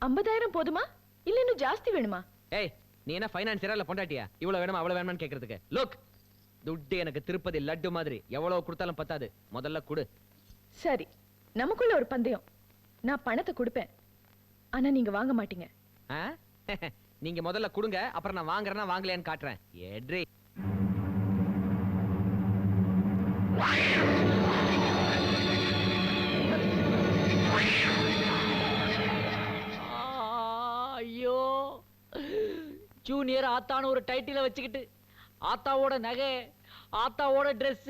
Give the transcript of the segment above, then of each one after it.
50,000 போதுமா இல்ல இன்னும் ஜாஸ்தி வேணுமா? ஏய், நீ என்ன ஃபைனான்சியரா இல்ல பொண்டாட்டியா? இவ்வளவு வேணுமா அவ்வளவு வேணுமான்னு கேக்குறதுக்கு? லுக், துட்டு எனக்கு திருப்பதி லட்டு மாதிரி, எவ்வளவு கொடுத்தாலும் பத்தாது. முதல்ல கொடு. சரி, நமக்குள்ள ஒரு பந்தயம். நான் பணத்தை கொடுப்பேன், ஆனா நீங்க வாங்க மாட்டீங்க. நீங்க முதல்ல கொடுங்க, அப்புறம் நான் வாங்குறேன்னா வாங்கலையான்னு காட்டுறேன். ஏட்ரி. ஐயோ, ஜூனியர் ஆத்தான்னு ஒரு டைட்டில வச்சுக்கிட்டு ஆத்தாவோட நகை, ஆத்தாவோட Dress,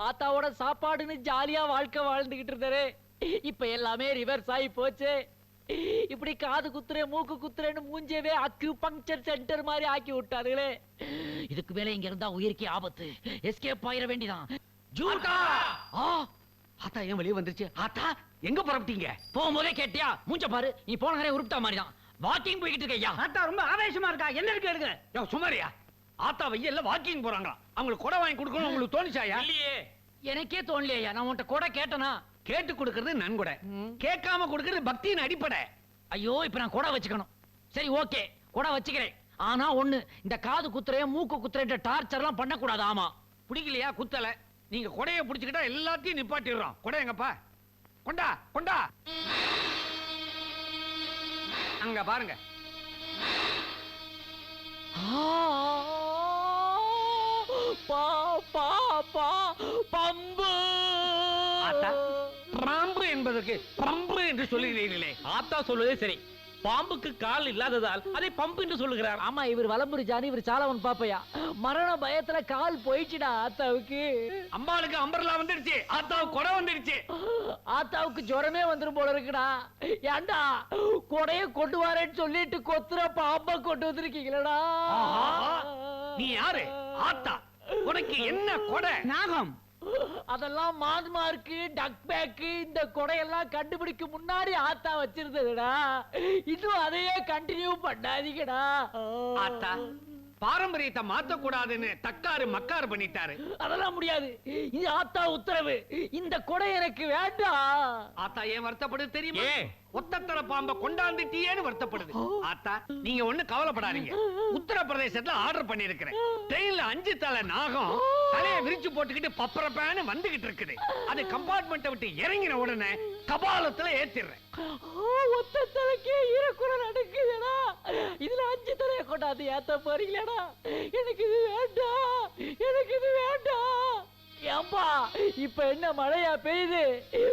ஆத்தாவோட சாப்பாடுன்னு ஜாலியா வாழ்க்கை வாழ்ந்துகிட்டு இருந்தாரு. இப்ப எல்லாமே ரிவர்ஸ் ஆகி போச்சு. இப்படி காது குத்துறேன் மூக்கு குத்துறேன்னு மூஞ்சவே அக்யூபங்க்சர் சென்டர் மாதிரி ஆக்கி விட்டாருங்களே. இதுக்கு மேல இங்க இருந்தா உயிருக்கே ஆபத்து. எஸ்கேப் ஆயிர வேண்டிதான். ஜூட்டா ஆத்தா ஏன் வெளியே வந்துருச்சு? ஆத்தா எங்க புறப்பட்டீங்க? போகும்போதே கேட்டியா? மூஞ்ச பாரு, நீ போன நேரம் உருப்பிட்டா மாதிரி தான். வாக்கிங் போய்கிட்டு இருக்கையா? ஆத்தா ரொம்ப ஆவேசமா இருக்கா. என்ன இருக்கு எடுங்க. யோ சுமாரியா, ஆத்தா வெயில்ல வாக்கிங் போறாங்களா? அவங்களுக்கு கொடை வாங்கி கொடுக்கணும் உங்களுக்கு தோணுச்சாயா? இல்லையே, எனக்கே தோணலையா. நான் உன்கிட்ட கொடை கேட்டனா? கேட்டு கொடுக்கிறது நன்கொடை, கேட்காம கொடுக்கிறது பக்தியின் அடிப்படை. ஐயோ, இப்ப நான் கொடை வச்சுக்கணும். சரி ஓகே, கொடை வச்சுக்கிறேன். ஆனா ஒண்ணு, இந்த காது குத்துறே மூக்கு குத்துறே டார்ச்சர் எல்லாம் பண்ண கூடாது. ஆமா, பிடிக்கலையா? குத்தல. நீங்க கொடையை பிடிச்சுக்கிட்டா எல்லாத்தையும் நிப்பாட்டிடுறோம். கொடை எங்கப்பா? கொண்டா கொண்டா. அங்க பாருங்க. பம்பு பாம்பு என்பதற்கு பம்பு என்று சொல்லுகிறீர்களே. ஆத்தா சொல்வதே சரி. பாம்புக்கு கால் இல்லாததால் அதை பம்பு என்று சொல்லுகிறார். ஆமா, இவர் வலம்புரி ஜானி, இவர் சாலவன் பாப்பையா. மரண பயத்துல கால் போயிடுச்சுடா ஆத்தாவுக்கு. அம்மாளுக்கு அம்பர்லா வந்துருச்சு, ஆத்தாவுக்கு கொடை வந்துருச்சு. ஆத்தாவுக்கு ஜுரமே வந்துரும் போல இருக்குடா. ஏண்டா கொடைய கொண்டு வரேன்னு சொல்லிட்டு கொத்துற பாம்பை கொண்டு வந்திருக்கீங்களா? நீ யாரு? ஆத்தா, உனக்கு என்ன கொடை? நாகம். அதெல்லாம் மார்க்கு டக் பேக் இந்த கொடையெல்லாம் கண்டுபிடிக்க முன்னாடி ஆத்தா வச்சிருந்ததுடா. இன்னும் அதையே கண்டினியூ பண்ணாதீங்கடா. ஆத்தா பாரம்பரியத்தை மாத்த கூடாதுன்னு தக்காரு மக்காரு பண்ணிட்டாரு. அதெல்லாம் முடியாது, இது ஆத்தா உத்தரவு. இந்த கொடை எனக்கு வேண்டாம். ஆத்தா ஏன் வருத்தப்படுது தெரியுமா? ஒத்தத்தர பாம்ப கொண்டாந்துட்டியேன்னு வருத்தப்படுது. ஆத்தா நீங்க ஒண்ணு கவலைப்படாதீங்க. உத்தரப்பிரதேசத்துல ஆர்டர் பண்ணிருக்கிறேன். ட்ரெயின்ல 5 தலை நாகம் தலையை விரிச்சு போட்டுக்கிட்டு பப்பரப்பான்னு வந்துகிட்டு இருக்குது. அது கம்பார்ட்மெண்ட்டை விட்டு இறங்கின உடனே கபாலத்துல ஏத்திடுறேன். ஒத்த தலைக்கே ஈரக்குறல் அடக்குதுடா. இதுல 5 தலையை கொண்டாந்து ஏத்த போறீங்களா? எனக்கு இது வேண்டாம், எனக்கு இது வேண்டாம். ஏம்பா இப்ப என்ன மழையா பெய்யுது?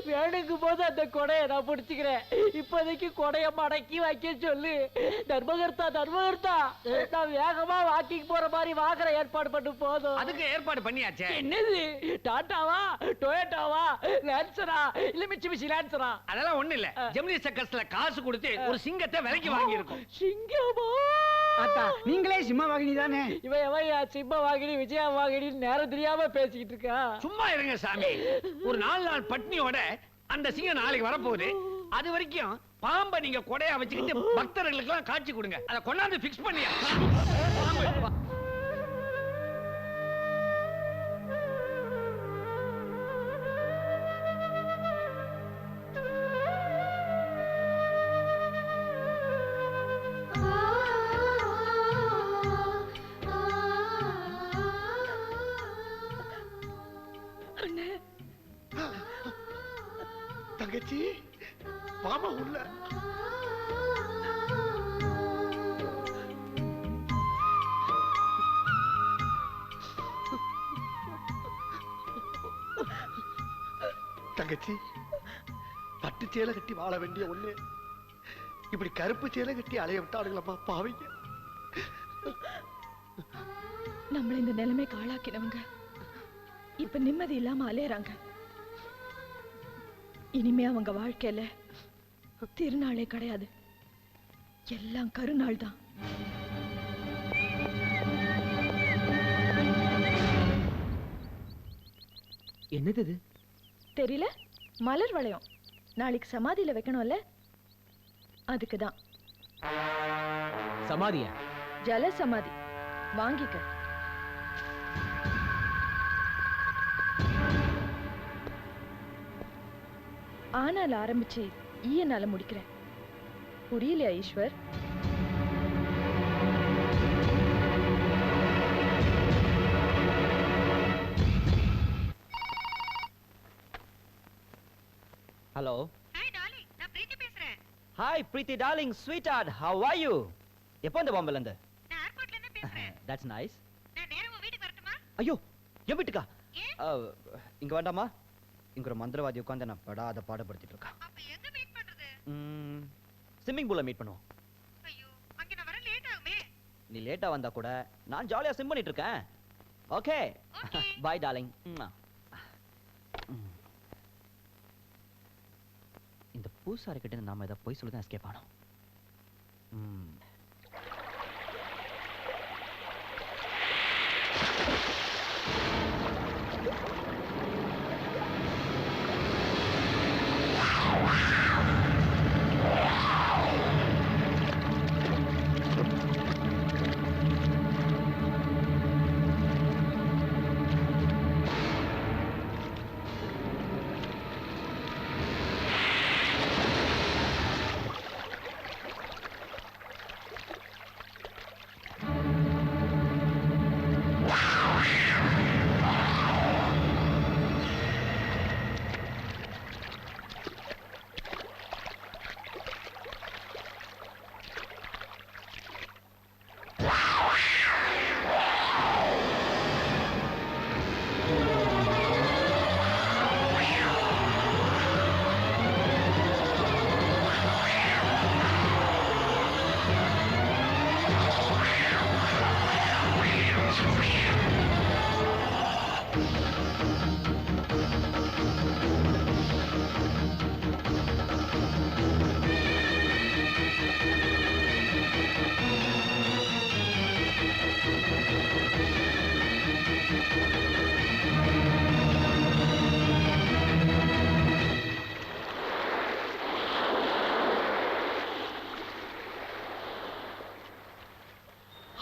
வேணுங்கும் போது அந்த கொடையை நான் பிடிச்சுக்கிறேன். இப்போதைக்கு கொடைய மடக்கி வைக்க சொல்லு. தர்மகர்த்தா தர்மகர்த்தா, நான் வேகமா வாக்கிங் போற மாதிரி வாங்குற ஏற்பாடு பண்ணு. போதும். அதுக்கு ஏற்பாடு பண்ணியாச்சே. என்னது? டாட்டாவா, டொயோட்டாவா, லான்சரா இல்ல மிட்சுபிஷி லான்சரா? அதெல்லாம் ஒண்ணு இல்ல. ஜெமினி சர்க்கஸ்ல காசு கொடுத்து ஒரு சிங்கத்தை விலைக்கு வாங்கி இருக்கோம். சிங்கமா? ஆத்தா நீங்களே சிம்ம வாகினி தானே? இவன் எவையா சிம்ம வாகினி விஜயா வாகினி நேரம் தெரியாம பேசிக்கிட்டு இருக்கா? சும்மா இருங்க சாமி. ஒரு 4 நாள் பட்னியோட அந்த சிங்கம் நாளைக்கு வரப்போகுது. அது வரைக்கும் பாம்பை நீங்க கொடையா வச்சுக்கிட்டு பக்தர்களுக்கு எல்லாம் காட்சி கொடுங்க. அதை கொண்டாந்து பிக்ஸ் பண்ணியா? தங்கச்சி பாமா உள்ள. தங்கச்சி பட்டு சேலை கட்டி வாழ வேண்டிய ஒண்ணு இப்படி கருப்பு சேலை கட்டி அலைய விட்டாடுங்களம்மா பாவிங்க. நம்மள இந்த நிலைமைக்கு ஆளாக்கினவங்க இப்ப நிம்மதி இல்லாம அலையறாங்க. இனிமே அவங்க வாழ்க்கையில திருநாளே கிடையாது, எல்லாம் கருநாள் தான். என்னது இது? தெரியல, மலர் வளையம். நாளைக்கு சமாதியில வைக்கணும்ல, அதுக்குதான். சமாதியா? ஜல சமாதி. வாங்கிக்க. ஆனால ஆரம்பிச்சு ஈயனால முடிக்கிறேன். புரியலையா ஈஸ்வர்? ஹலோ. ஹாய் டார்லிங், நான் பிரீத்தி பேசுறேன். Hi Preethi darling, sweet heart, how are you? எப்போ இந்த பாம்பேல இருந்து? நான் ஏர்போர்ட்ல இருந்து பேசுறேன். That's nice. நான் நேரா உங்க வீட்டுக்கு வரட்டுமா? ஐயோ, என் வீட்டுக்கா? ஏன்? இங்க வேண்டாமா? இங்க ஒரு மந்திரவாதி உட்கார்ந்து நான் படாத பாடுபடுத்திட்டு இருக்கான். அப்ப எங்க மீட் பண்றது? ஸ்விம்மிங் பூல்ல மீட் பண்ணுவோம். ஐயோ, அங்க நான் வர லேட் ஆகுமே. நீ லேட்டா வந்தா கூட நான் ஜாலியா ஸ்விம் பண்ணிட்டு இருக்கேன். Okay Okay. Bye darling. இந்த பூசாரி கிட்ட நாம ஏதாவது போய் சொல்லி தான் எஸ்கேப் ஆனோம்.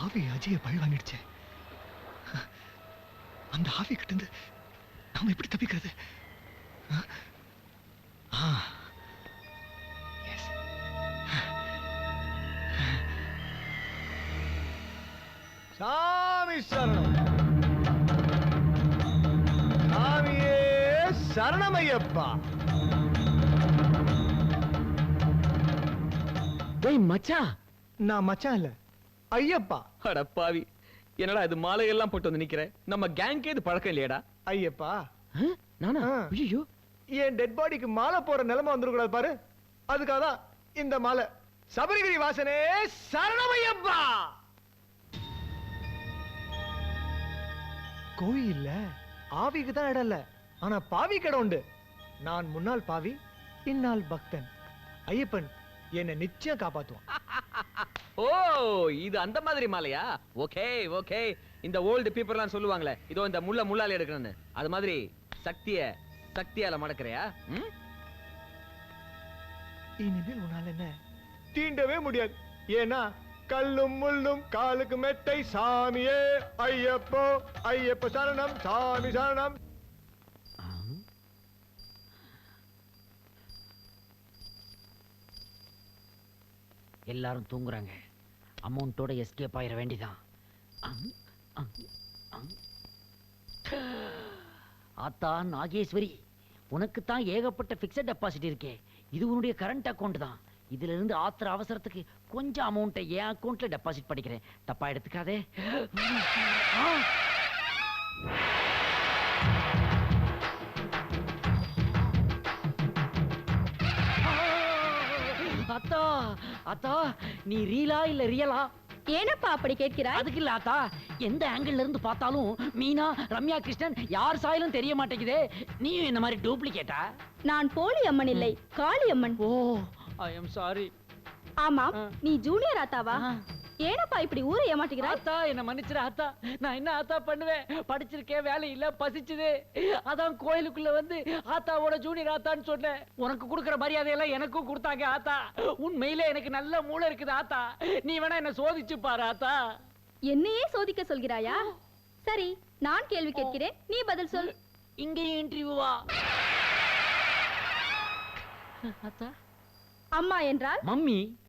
ஆவி அஜய பழி வாங்கிடுச்சே. அந்த ஆவி கிட்ட இருந்து நாம எப்படி தப்பிக்கிறது? சாமி சரணம். சாமியே சரணமையப்பா. டேய் மச்சான். நான் மச்சான் இல்ல, ஐயப்பா. அட பாவி, என்னடா இது மாலையெல்லாம் போட்டு வந்து நிக்கிற? நம்ம கேங்கே இது பழக்கம் இல்லையடா. ஐயப்பா, நானா? ஆ. ஐயோ, என் டெட் பாடிக்கு மாலை போற நிலைமை வந்துடக்கூடாது பாரு. அதுக்காக தான் இந்த மாலை. சபரிகிரி வாசனே சரணமையப்பா. கோயில்ல ஆவிக்கு தான் இடம் இல்ல, ஆனா பாவி கடை உண்டு. நான் முன்னாள் பாவி, பின்னால் பக்தன். ஐயப்பன் என்னை நிச்சயம் காப்பாத்துவான். ஓ இது அந்த மாதிரி மாலையா? Okay okay. இந்த ஓல்டு பீப்புள்லாம் சொல்லுவாங்களே, இதோ இந்த முள்ளால எடுக்கணும்னு, அது மாதிரி சக்தியால மடக்கறியா? இனிமேல் உன்னால என்ன தீண்டவே முடியாது. ஏன்னா கல்லும் முள்ளும் காலுக்கு மெத்தை. சாமியே ஐயப்போ, ஐயப்ப சரணம், சாமி சரணம். எல்லாரும் தூங்குறாங்க. அமௌண்ட்டோட எஸ்கேப் ஆயிர வேண்டிதான். ஆத்தா நாகேஸ்வரி, உனக்கு தான் ஏகப்பட்ட பிக்ஸட் டெபாசிட் இருக்கே. இது உன்னுடைய கரண்ட் அக்கவுண்ட் தான். இதுல இருந்து ஆத்திர அவசரத்துக்கு கொஞ்சம் அமௌண்ட்டை என் அக்கவுண்ட்ல டெபாசிட் பண்ணிக்கிறேன். தப்பா எடுத்துக்காதே. அத்தா அத்தா, நீ ரீலா இல்ல ரியலா? ஏனப்பா அப்படி கேட்கிறாய்? அதுக்கு இல்ல ஆத்தா, எந்த ஆங்கிள் இருந்து பார்த்தாலும் மீனா, ரம்யா கிருஷ்ணன் யார் சாயலும் தெரிய மாட்டேங்குதே. நீயும் இந்த மாதிரி டூப்ளிகேட்டா? நான் போலி அம்மன் இல்லை, காளி அம்மன். ஓ, ஐ எம் சாரி. ஆமாம், நீ ஜூனியர் ஆத்தாவா? ஏனப்பா இப்படி ஊரை ஏமாட்டுகிறாய்? ஆத்தா என்ன மன்னிச்சிரு ஆத்தா. நான் என்ன ஆத்தா பண்ணுவேன்? படிச்சிருக்கேன், வேலை இல்ல, பசிச்சுது. அதான் கோயிலுக்குள்ள வந்து ஆத்தாவோட ஜூனியர் ஆத்தான்னு சொன்னேன். உனக்கு கொடுக்கிற மரியாதையெல்லாம் எனக்கும் கொடுத்தாங்க ஆத்தா. உண்மையிலே எனக்கு நல்ல மூளை இருக்குது ஆத்தா. நீ வேணா என்ன சோதிச்சு பாரு ஆத்தா. என்னையே சோதிக்க சொல்கிறாயா? சரி, நான் கேள்வி கேட்கிறேன், நீ பதில் சொல். இங்கேயும் இன்டர்வியூவா? ஆத்தா, அம்மா என்றால் மம்மி.